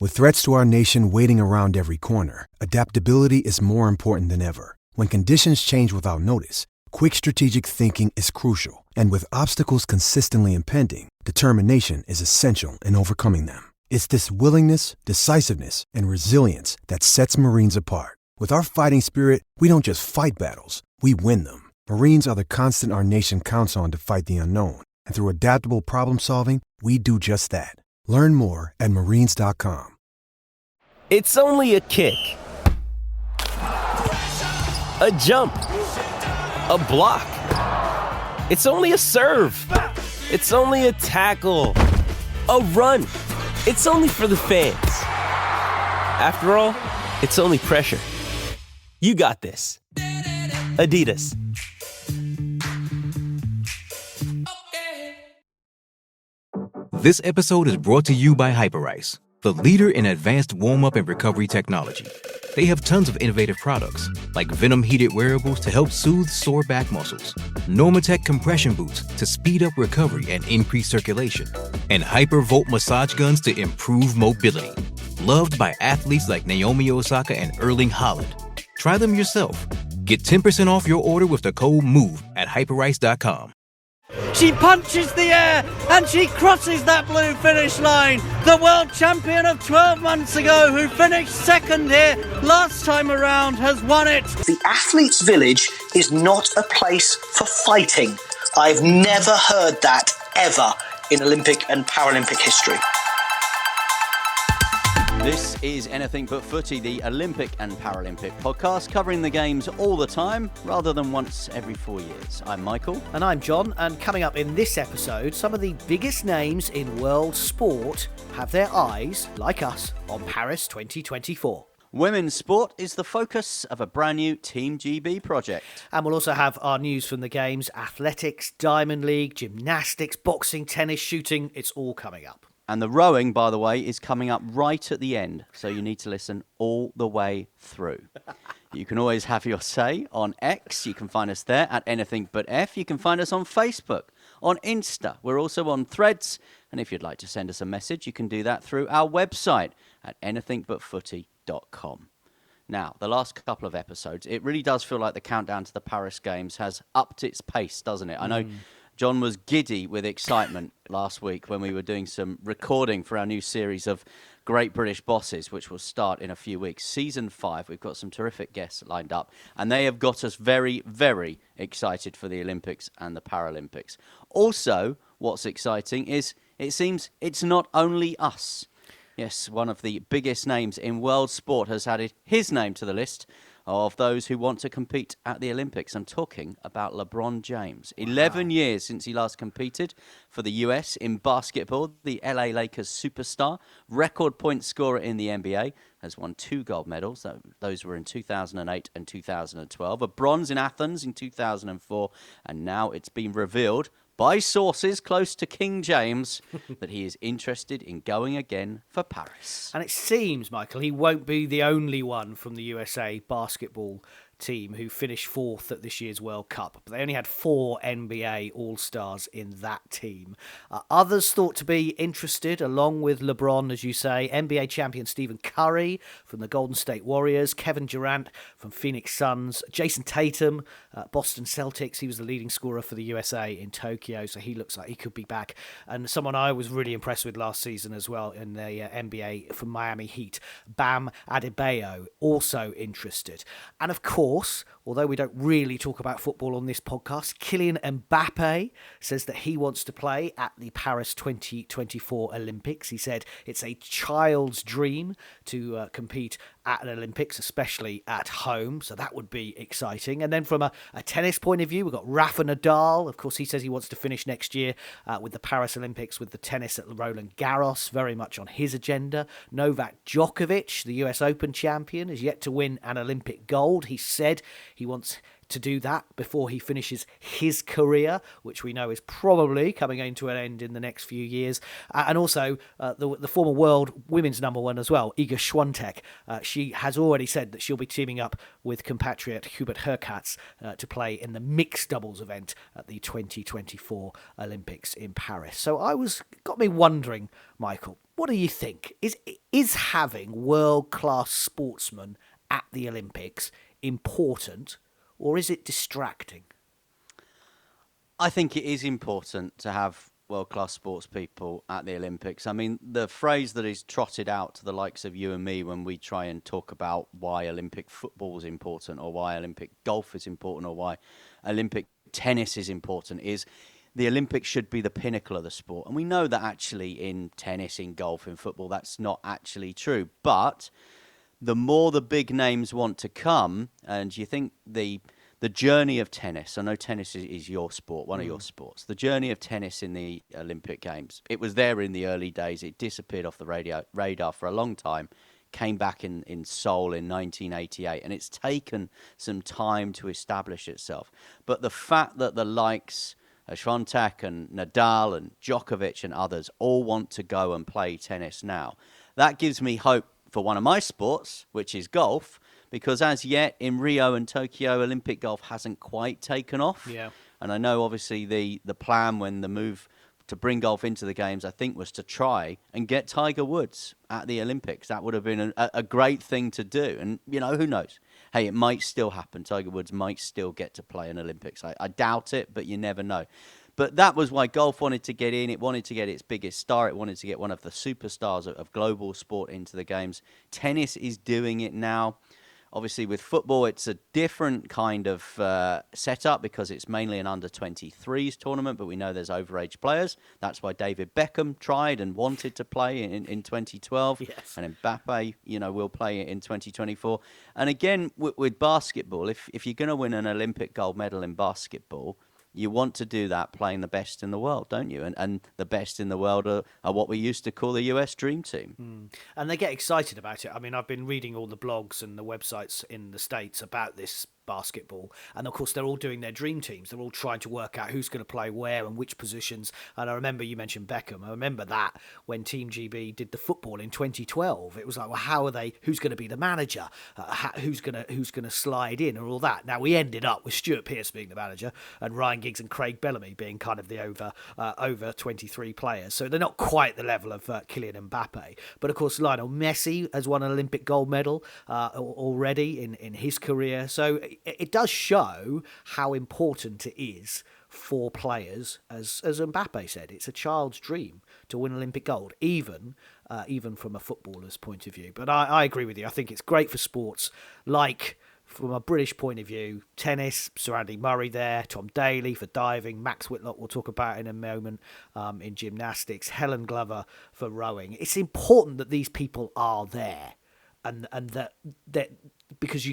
With threats to our nation waiting around every corner, adaptability is more important than ever. When conditions change without notice, quick strategic thinking is crucial. And with obstacles consistently impending, determination is essential in overcoming them. It's this willingness, decisiveness, and resilience that sets Marines apart. With our fighting spirit, we don't just fight battles, we win them. Marines are the constant our nation counts on to fight the unknown. And through adaptable problem solving, we do just that. Learn more at marines.com. It's only a kick, a jump, a block. It's only a serve. It's only a tackle, a run. It's only for the fans. After all, it's only pressure. You got this. Adidas. This episode is brought to you by Hyperice, the leader in advanced warm-up and recovery technology. They have tons of innovative products, like Venom-heated wearables to help soothe sore back muscles, Normatec compression boots to speed up recovery and increase circulation, and Hypervolt massage guns to improve mobility. Loved by athletes like Naomi Osaka and Erling Haaland. Try them yourself. Get 10% off your order with the code MOVE at hyperice.com. She punches the air and she crosses that blue finish line. The world champion of 12 months ago, who finished second here last time around, has won it. The athlete's village is not a place for fighting. I've never heard that ever in Olympic and Paralympic history. This is Anything But Footy, the Olympic and Paralympic podcast, covering the games all the time, rather than once every 4 years. I'm Michael. And I'm John, and coming up in this episode, some of the biggest names in world sport have their eyes, like us, on Paris 2024. Women's sport is the focus of a brand new Team GB project. And we'll also have our news from the games: athletics, Diamond League, gymnastics, boxing, tennis, shooting. It's all coming up. And the rowing, by the way, is coming up right at the end, so you need to listen all the way through. You can always have your say on X. You can find us there at Anything But F. You can find us on Facebook, on Insta. We're also on Threads. And if you'd like to send us a message, you can do that through our website at anythingbutfooty.com. Now, the last couple of episodes, it really does feel like the countdown to the Paris Games has upped its pace, doesn't it? I know John was giddy with excitement last week when we were doing some recording for our new series of Great British Bosses, which will start in a few weeks. Season 5, we've got some terrific guests lined up, and they have got us very, very excited for the Olympics and the Paralympics. Also, what's exciting is it seems it's not only us. Yes, one of the biggest names in world sport has added his name to the list of those who want to compete at the Olympics. I'm talking about LeBron James. Wow. 11 years since he last competed for the US in basketball. The LA Lakers superstar, record point scorer in the NBA, has won 2 gold medals. Those were in 2008 and 2012. A bronze in Athens in 2004. And now it's been revealed by sources close to King James that he is interested in going again for Paris. And it seems, Michael, he won't be the only one from the USA basketball team who finished 4th at this year's World Cup. But they only had 4 NBA All-Stars in that team. Others thought to be interested, along with LeBron, as you say, NBA champion Stephen Curry from the Golden State Warriors, Kevin Durant from Phoenix Suns, Jason Tatum, Boston Celtics. He was the leading scorer for the USA in Tokyo, so he looks like he could be back. And someone I was really impressed with last season as well in the NBA from Miami Heat, Bam Adebayo, also interested. And of course, although we don't really talk about football on this podcast, Kylian Mbappe says that he wants to play at the Paris 2024 Olympics. He said it's a child's dream to compete at an Olympics, especially at home. So that would be exciting. And then from a tennis point of view, we've got Rafa Nadal. Of course, he says he wants to finish next year with the Paris Olympics with the tennis at Roland Garros, very much on his agenda. Novak Djokovic, the US Open champion, is yet to win an Olympic gold. He said he wants to do that before he finishes his career, which we know is probably coming into an end in the next few years. And also the former world women's number one as well, Iga Swiatek. She has already said that she'll be teaming up with compatriot Hubert Hurkacz to play in the mixed doubles event at the 2024 Olympics in Paris. So got me wondering, Michael, what do you think? Is having world-class sportsmen at the Olympics important, or is it distracting? I think it is important to have world-class sports people at the Olympics. I mean, the phrase that is trotted out to the likes of you and me when we try and talk about why Olympic football is important, or why Olympic golf is important, or why Olympic tennis is important, is the Olympics should be the pinnacle of the sport. And we know that actually in tennis, in golf, in football, that's not actually true. But the more the big names want to come, and you think the journey of tennis, I know tennis is your sport, one of your sports, the journey of tennis in the Olympic Games, it was there in the early days, it disappeared off the radar for a long time, came back in Seoul in 1988, and it's taken some time to establish itself. But the fact that the likes of Swiatek and Nadal and Djokovic and others all want to go and play tennis now, that gives me hope for one of my sports, which is golf, because as yet in Rio and Tokyo, Olympic golf hasn't quite taken off. Yeah. And I know obviously the plan when the move to bring golf into the games, I think, was to try and get Tiger Woods at the Olympics. That would have been a great thing to do. And, you know, who knows? Hey, it might still happen. Tiger Woods might still get to play in Olympics. I doubt it, but you never know. But that was why golf wanted to get in. It wanted to get its biggest star. It wanted to get one of the superstars of global sport into the games. Tennis is doing it now. Obviously, with football, it's a different kind of setup because it's mainly an under-23s tournament, but we know there's overage players. That's why David Beckham tried and wanted to play in 2012. Yes. And Mbappe, you know, will play in 2024. And again, with basketball, if you're going to win an Olympic gold medal in basketball, you want to do that playing the best in the world, don't you? And the best in the world are what we used to call the US Dream Team. And they get excited about it. I mean, I've been reading all the blogs and the websites in the States about this basketball, and of course they're all doing their dream teams. They're all trying to work out who's going to play where and which positions. And I remember you mentioned Beckham. I remember that when Team GB did the football in 2012, it was like, well, who's going to be the manager, who's going to slide in, and all that. Now we ended up with Stuart Pearce being the manager and Ryan Giggs and Craig Bellamy being kind of the over 23 players, so they're not quite the level of Kylian Mbappe. But of course Lionel Messi has won an Olympic gold medal already in his career, so it does show how important it is for players, as Mbappe said. It's a child's dream to win Olympic gold, even from a footballer's point of view. But I agree with you. I think it's great for sports, like, from a British point of view, tennis, Sir Andy Murray there, Tom Daley for diving, Max Whitlock we'll talk about in a moment in gymnastics, Helen Glover for rowing. It's important that these people are there, and that because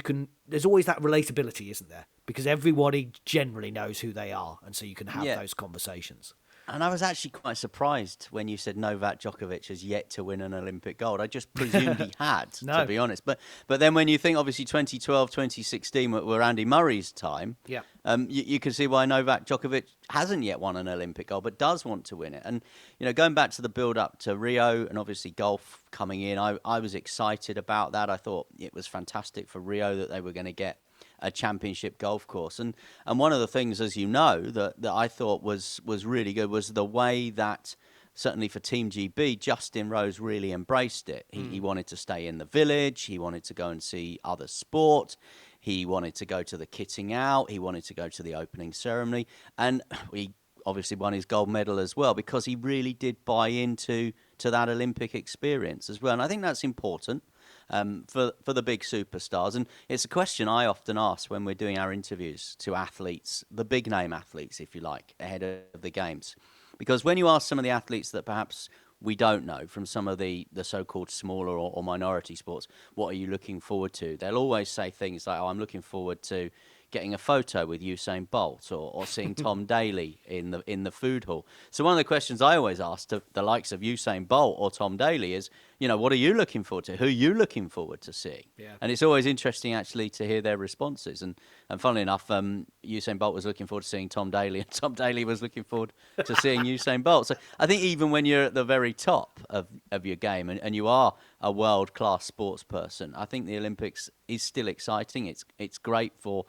there's always that relatability, isn't there? Because everybody generally knows who they are, and so you can have those conversations. And I was actually quite surprised when you said Novak Djokovic has yet to win an Olympic gold. I just presumed he had, to be honest. But then when you think, obviously, 2012, 2016 were Andy Murray's time, you can see why Novak Djokovic hasn't yet won an Olympic gold, but does want to win it. And, you know, going back to the build-up to Rio and obviously golf coming in, I was excited about that. I thought it was fantastic for Rio that they were going to get a championship golf course. And one of the things, as you know, that I thought was really good was the way that, certainly for Team GB, Justin Rose really embraced it. He wanted to stay in the village. He wanted to go and see other sport. He wanted to go to the kitting out. He wanted to go to the opening ceremony. And he obviously won his gold medal as well because he really did buy into that Olympic experience as well. And I think that's important. For the big superstars. And it's a question I often ask when we're doing our interviews to athletes, the big name athletes, if you like, ahead of the games. Because when you ask some of the athletes that perhaps we don't know from some of the so-called smaller or minority sports, what are you looking forward to? They'll always say things like, I'm looking forward to getting a photo with Usain Bolt or seeing Tom Daley in the food hall. So one of the questions I always ask to the likes of Usain Bolt or Tom Daley is, what are you looking forward to? Who are you looking forward to seeing? Yeah. And it's always interesting actually to hear their responses. And funnily enough, Usain Bolt was looking forward to seeing Tom Daley, and Tom Daley was looking forward to seeing Usain Bolt. So I think even when you're at the very top of your game and you are a world-class sports person, I think the Olympics is still exciting. It's great for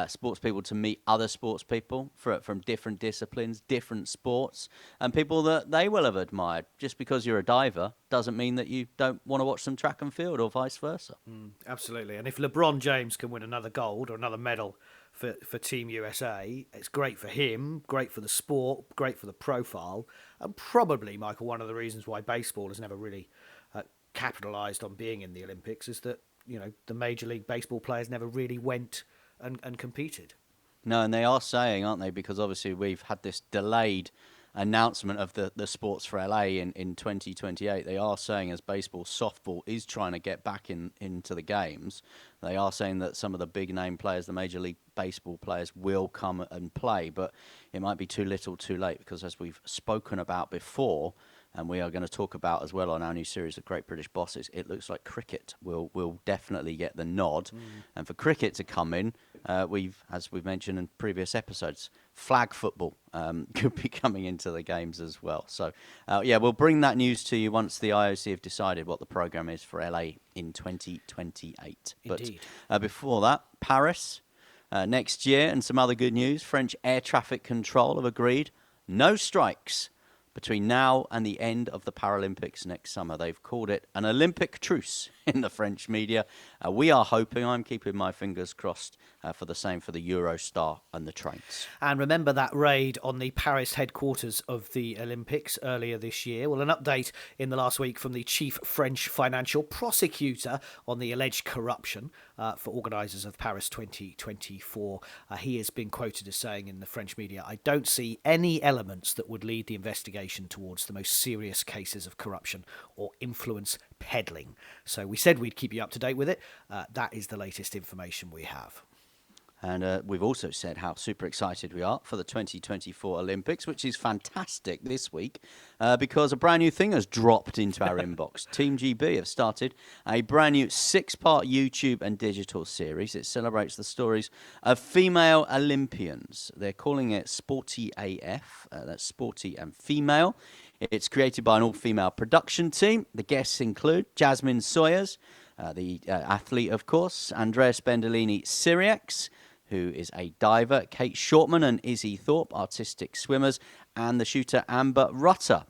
sports people to meet other sports people from different disciplines, different sports, and people that they will have admired. Just because you're a diver doesn't mean that you don't want to watch some track and field or vice versa. Absolutely. And if LeBron James can win another gold or another medal for Team USA, it's great for him, great for the sport, great for the profile, and probably, Michael, one of the reasons why baseball has never really capitalised on being in the Olympics is that, the Major League Baseball players never really went and competed. No, and they are saying, aren't they, because obviously we've had this delayed announcement of the sports for LA in 2028. They are saying, as baseball, softball is trying to get back into the games, they are saying that some of the big name players, the Major League Baseball players, will come and play, but it might be too little too late, because as we've spoken about before, and we are going to talk about as well on our new series of Great British Bosses, it looks like cricket will definitely get the nod. And for cricket to come in, as we've mentioned in previous episodes, flag football could be coming into the games as well. So, we'll bring that news to you once the IOC have decided what the programme is for LA in 2028. Indeed. But before that, Paris next year, and some other good news. French air traffic control have agreed no strikes between now and the end of the Paralympics next summer. They've called it an Olympic truce in the French media. We are hoping, I'm keeping my fingers crossed, for the same for the Eurostar and the trains. And remember that raid on the Paris headquarters of the Olympics earlier this year? Well, an update in the last week from the chief French financial prosecutor on the alleged corruption for organisers of Paris 2024. He has been quoted as saying in the French media, "I don't see any elements that would lead the investigation towards the most serious cases of corruption or influence peddling." So we said we'd keep you up to date with it. That is the latest information we have. And we've also said how super excited we are for the 2024 Olympics, which is fantastic this week because a brand new thing has dropped into our inbox. Team GB have started a brand new 6-part YouTube and digital series. It celebrates the stories of female Olympians. They're calling it Sporty AF. That's sporty and female. It's created by an all-female production team. The guests include Jasmine Sawyers, the athlete, of course, Andreas Bendelini-Syriacs, who is a diver, Kate Shortman and Izzy Thorpe, artistic swimmers, and the shooter Amber Rutter.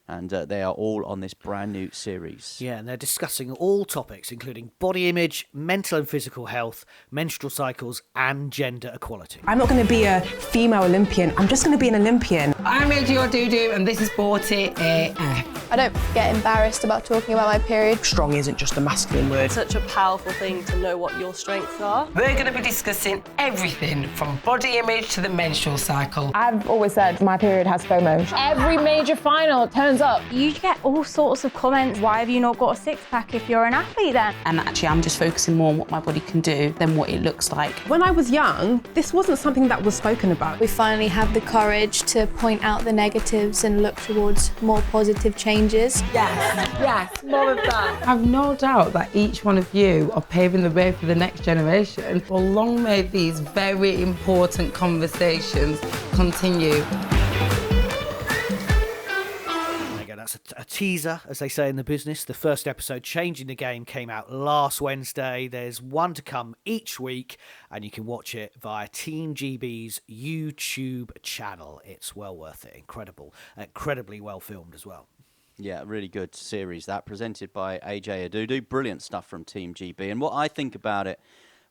And they are all on this brand new series. Yeah, and they're discussing all topics, including body image, mental and physical health, menstrual cycles, and gender equality. I'm not going to be a female Olympian. I'm just going to be an Olympian. I'm Adriel Dudu, and this is Sporty AF. I don't get embarrassed about talking about my period. Strong isn't just a masculine word. Such a powerful thing to know what your strengths are. We're going to be discussing everything from body image to the menstrual cycle. I've always said my period has FOMO. Every major final turns up. You get all sorts of comments. Why have you not got a six-pack if you're an athlete then? And actually, I'm just focusing more on what my body can do than what it looks like. When I was young, this wasn't something that was spoken about. We finally have the courage to point out the negatives and look towards more positive changes. Yes, more of that. I've no doubt that each one of you are paving the way for the next generation. Well, long may these very important conversations continue. That's a teaser, as they say in the business. The first episode, Changing the Game, came out last Wednesday. There's one to come each week, and you can watch it via Team GB's YouTube channel. It's well worth it. Incredibly well filmed as well. Yeah, really good series that, presented by AJ Adudu. Brilliant stuff from Team GB. And what I think about it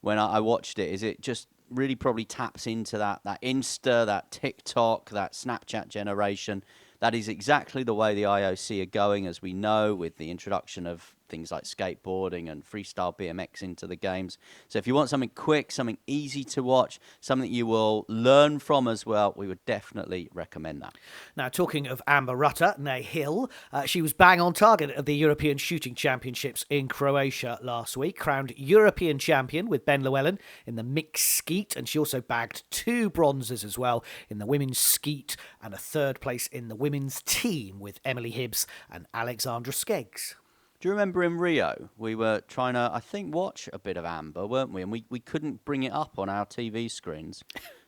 when I watched it is it just really probably taps into that Insta, that TikTok, that Snapchat generation. That is exactly the way the IOC are going, as we know, with the introduction of things like skateboarding and freestyle BMX into the games. So if you want something quick, something easy to watch, something you will learn from as well, we would definitely recommend that. Now, talking of Amber Rutter, nay Hill, she was bang on target at the European Shooting Championships in Croatia last week, crowned European champion with Ben Llewellyn in the mixed skeet, and she also bagged 2 bronzes as well in the women's skeet and a 3rd place in the women's team with Emily Hibbs and Alexandra Skeggs. Do you remember in Rio, we were trying to, I think, watch a bit of Amber, weren't we? And we couldn't bring it up on our TV screens.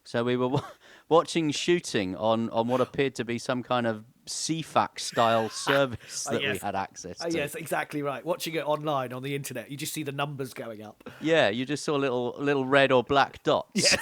So we were watching shooting on what appeared to be some kind of CFAX-style service that we had access to. Yes, exactly right. Watching it online on the internet, you just see the numbers going up. Yeah, you just saw little red or black dots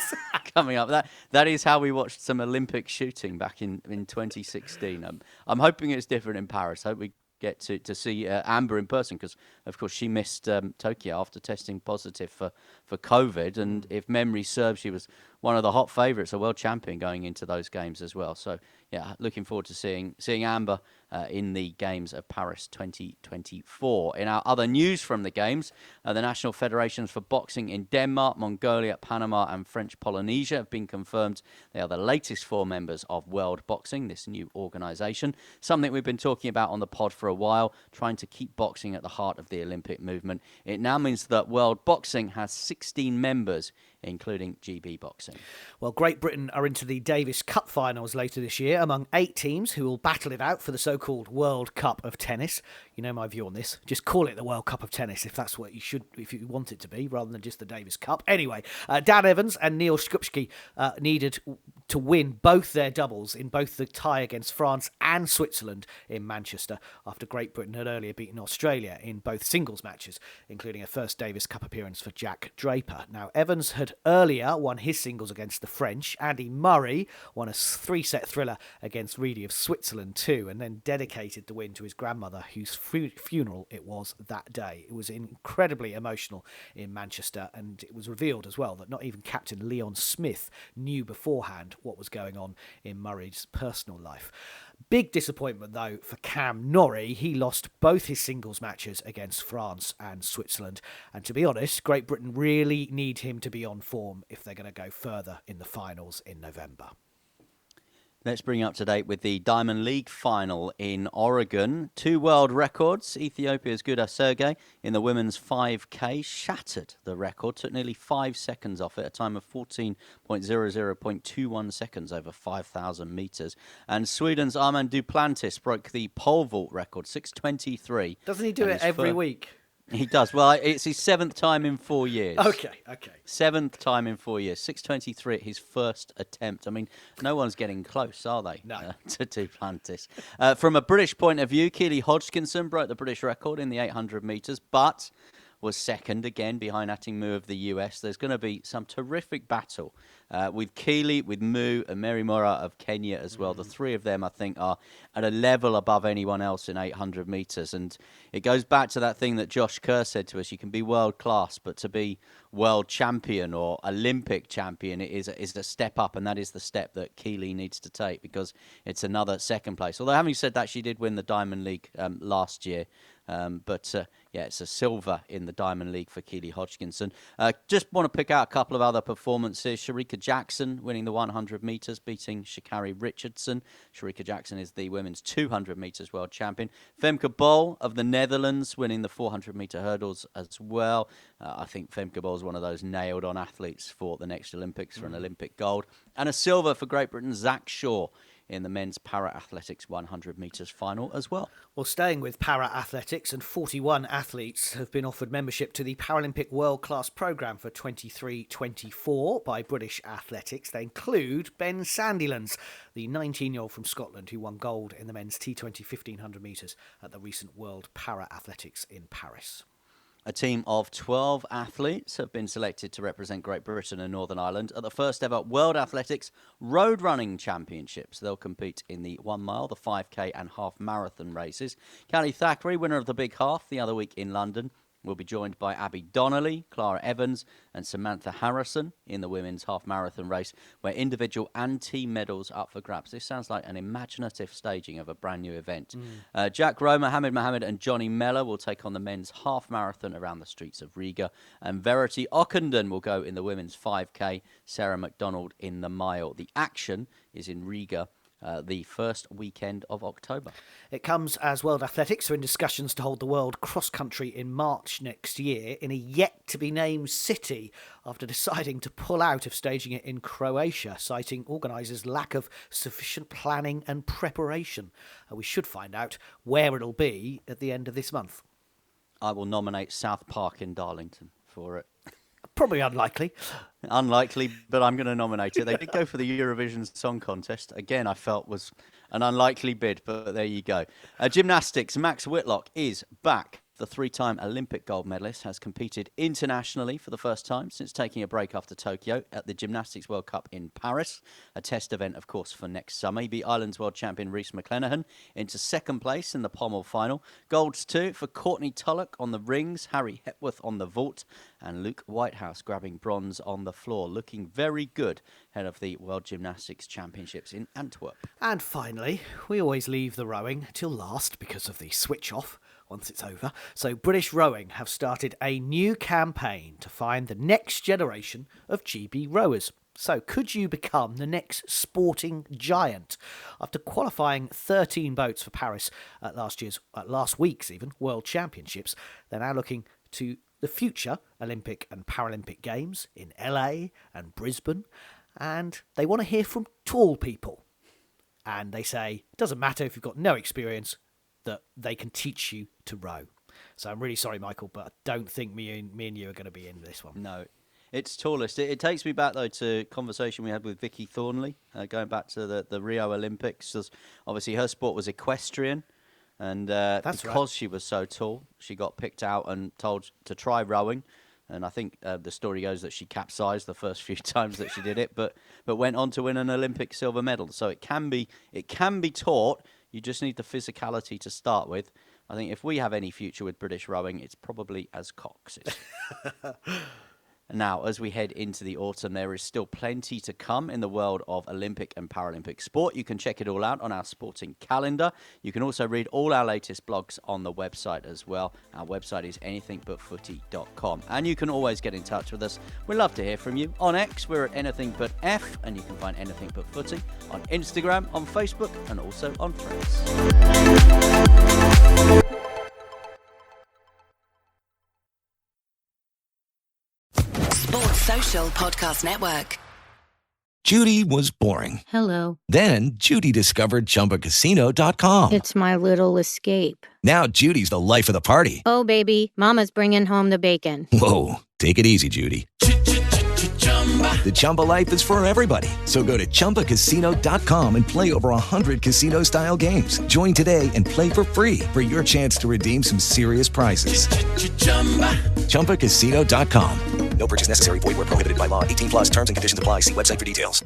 coming up. That is how we watched some Olympic shooting back in 2016. I'm hoping it's different in Paris. I hope we get to see Amber in person, because of course she missed Tokyo after testing positive for COVID, and if memory serves, she was one of the hot favourites, a world champion going into those games as well. So yeah, looking forward to seeing Amber in the Games of Paris 2024. In our other news from the Games, the National Federations for Boxing in Denmark, Mongolia, Panama and French Polynesia have been confirmed. They are the latest 4 members of World Boxing, this new organisation. Something we've been talking about on the pod for a while, trying to keep boxing at the heart of the Olympic movement. It now means that World Boxing has 16 members, including GB Boxing. Well, Great Britain are into the Davis Cup finals later this year among 8 teams who will battle it out for the so-called World Cup of Tennis. You know my view on this. Just call it the World Cup of Tennis if that's what you should, if you want it to be, rather than just the Davis Cup. Anyway, Dan Evans and Neil Skupski needed to win both their doubles in both the tie against France and Switzerland in Manchester, after Great Britain had earlier beaten Australia in both singles matches, including a first Davis Cup appearance for Jack Draper. Now, Evans had earlier won his singles against the French. Andy Murray won a 3-set thriller against Reedy of Switzerland too, and then dedicated the win to his grandmother, whose funeral it was that day. It was incredibly emotional in Manchester, and it was revealed as well that not even Captain Leon Smith knew beforehand what was going on in Murray's personal life. Big disappointment, though, for Cam Norrie. He lost both his singles matches against France and Switzerland. And to be honest, Great Britain really need him to be on form if they're going to go further in the finals in November. Let's bring you up to date with the Diamond League final in Oregon. 2 world records. Ethiopia's Guda Sergey in the women's 5K shattered the record, took nearly 5 seconds off it, a time of 14.00.21 seconds over 5,000 metres. And Sweden's Armand Duplantis broke the pole vault record, 6:23. Doesn't he do it every week? He does. Well, it's his 7th time in 4 years. Okay. 7th time in 4 years. 6:23 at his first attempt. I mean, no one's getting close, are they? No. To Duplantis. From a British point of view, Keely Hodgkinson broke the British record in the 800 metres, but was second again behind Atingmu of the US. There's going to be some terrific battle with Keely, with Mu, and Mary Mora of Kenya as well. The 3 of them, I think, are at a level above anyone else in 800 metres. And it goes back to that thing that Josh Kerr said to us. You can be world class, but to be world champion or Olympic champion is a step up, and that is the step that Keely needs to take, because it's another second place. Although having said that, she did win the Diamond League last year. But it's a silver in the Diamond League for Keely Hodgkinson. Just want to pick out a couple of other performances. Sharika Jackson winning the 100 metres, beating Sha'Carri Richardson. Sharika Jackson is the women's 200 metres world champion. Femke Bol of the Netherlands winning the 400 metre hurdles as well. I think Femke Bol is one of those nailed-on athletes for the next Olympics for an Olympic gold. And a silver for Great Britain, Zach Shaw, in the men's para-athletics 100 metres final as well. Well, staying with para-athletics, and 41 athletes have been offered membership to the Paralympic World Class Programme for 23-24 by British Athletics. They include Ben Sandilands, the 19-year-old from Scotland who won gold in the men's T20 1500 metres at the recent World Para-Athletics in Paris. A team of 12 athletes have been selected to represent Great Britain and Northern Ireland at the first ever World Athletics Road Running Championships. They'll compete in the 1 mile, the 5K and half marathon races. Callie Thackeray, winner of the big half the other week in London, We'll be joined by Abby Donnelly, Clara Evans and Samantha Harrison in the women's half marathon race, where individual and team medals are up for grabs. This sounds like an imaginative staging of a brand new event. Jack Rowe, Mohammed and Johnny Mellor will take on the men's half marathon around the streets of Riga. And Verity Ockenden will go in the women's 5K, Sarah McDonald in the mile. The action is in Riga the first weekend of October. It comes as World Athletics are in discussions to hold the World Cross Country in March next year in a yet-to-be-named city after deciding to pull out of staging it in Croatia, citing organisers' lack of sufficient planning and preparation. We should find out where it'll be at the end of this month. I will nominate South Park in Darlington for it. Probably unlikely. Unlikely, but I'm going to nominate it. They did go for the Eurovision Song Contest. Again, I felt was an unlikely bid, but there you go. Gymnastics, Max Whitlock is back. The three-time Olympic gold medalist has competed internationally for the first time since taking a break after Tokyo at the Gymnastics World Cup in Paris, a test event, of course, for next summer. He beat Ireland's world champion Rhys McClenaghan into second place in the pommel final. Golds too for Courtney Tulloch on the rings, Harry Hepworth on the vault, and Luke Whitehouse grabbing bronze on the floor, looking very good ahead of the World Gymnastics Championships in Antwerp. And finally, we always leave the rowing till last because of the switch-off once it's over. So British Rowing have started a new campaign to find the next generation of GB rowers. So could you become the next sporting giant? After qualifying 13 boats for Paris at last week's World Championships, they're now looking to the future Olympic and Paralympic Games in LA and Brisbane, and they want to hear from tall people. And they say, it doesn't matter if you've got no experience, that they can teach you to row. So I'm really sorry, Michael, but I don't think me and you are going to be in this one. No, it's tallest. It takes me back, though, to a conversation we had with Vicky Thornley, going back to the Rio Olympics. Obviously, her sport was equestrian, and because she was so tall, she got picked out and told to try rowing. And I think the story goes that she capsized the first few times that she did it, but went on to win an Olympic silver medal. So it can be taught. You just need the physicality to start with. I think if we have any future with British rowing, it's probably as Cox's. Now, as we head into the autumn, there is still plenty to come in the world of Olympic and Paralympic sport. You can check it all out on our sporting calendar. You can also read all our latest blogs on the website as well. Our website is anythingbutfooty.com. And you can always get in touch with us. We'd love to hear from you. On X, we're at anythingbutf, and you can find Anything But Footy on Instagram, on Facebook, and also on Threads. Social Podcast Network. Judy was boring. Hello. Then Judy discovered ChumbaCasino.com. It's my little escape. Now Judy's the life of the party. Oh, baby, mama's bringing home the bacon. Whoa, take it easy, Judy. The Chumba life is for everybody. So go to ChumbaCasino.com and play over 100 casino-style games. Join today and play for free for your chance to redeem some serious prizes. ChumbaCasino.com. No purchase necessary. Void where prohibited by law. 18+ terms and conditions apply. See website for details.